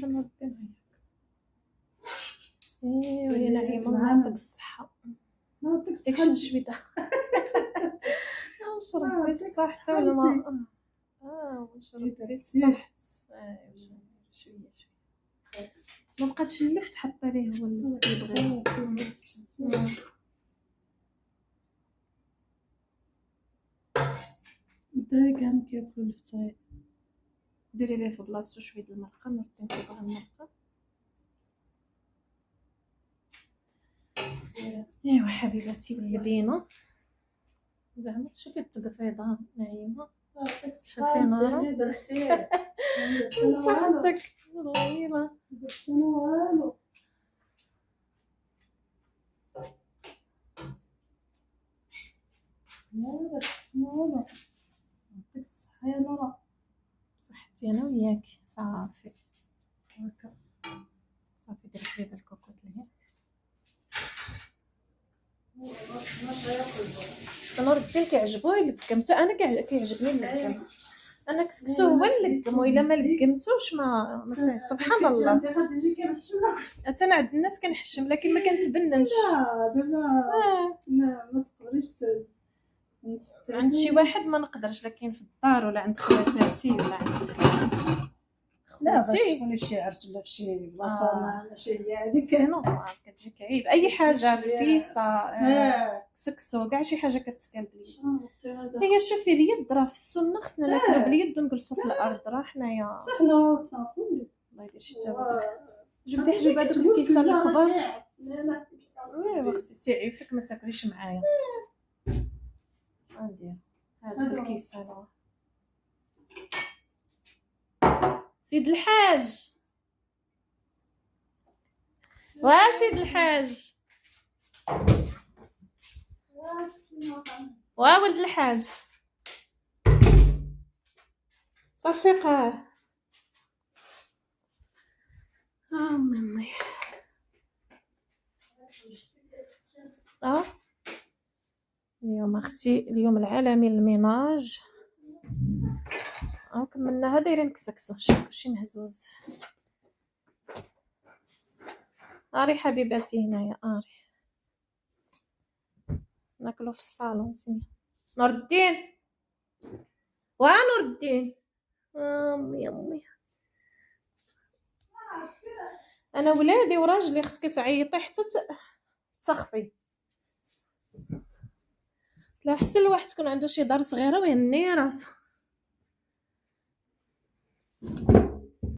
نرديها. ايوا يا نعيمه الله يعطيك الصحه. نعطيك داكشي الصحة. نشبيتها. نشرب الصحة ولا ما نشرب الصحة. ايوا باش ندير شويه شويه. ما بقاتش اللفت حتى ليه هو اللي كيبغي. الدراري كامل كياكلوا الفطاير. ديري ليه في بلاصتو شويه د المرقه، نردي نكبر المرقه. ايوا حبيباتي واللبينه زعما شوفي التقفيضه نعيمه. شوفي نارا درتي صحتك والله الا درتي والو. لا درتي والو. يعطيك الصحة يا نورا. صحتي انا وياك صافي هكا صافي. درت لي الكوكوط لهي نور الدين كيعجبوه يلقم. حتى انا كيعجبني اللقم. انا كسكسو هو اللقم، والا ما لقمتوش ما سبحان الله. غادي يجي كنحشم. حتى انا عند الناس كنحشم لكن ما كنتبنمش. لا دابا ما تقدريش عند شي واحد ما نقدرش، لكن في الدار ولا عند خواتاتي ولا عند لا باش تكوني في شي عرس ولا في شي بلاصه ماشي هي هذيك سينو كتجيك عيب. اي حاجه الفيصه كسكسو كاع شي حاجه كتكال باليد. هي شوفي اليد راه في السنه خصنا ناكلو باليد ونجلسو في الارض. راه حنايا حنا تنقول الله يدير شي تاوك. جبدي حجوب هذوك الكيسان الكبار. ايوا اختي سيعيفك ما تاكليش معايا. غندير هذوك الكيسان. سيد الحاج سيد الحاج ولد الحاج صافي قاه. مامي اليوم اختي اليوم العالمي للميناج. كملناها دايرين كسكسو. شوف كلشي مهزوز. اري حبيباتي هنايا اري ناكلو في الصالون. سمي نور الدين نور الدين. امي انا ولادي وراجلي خصك تعيطي حتى تسخفي. لا حسن الواحد تكون عنده شي دار صغيره ويهني راسو.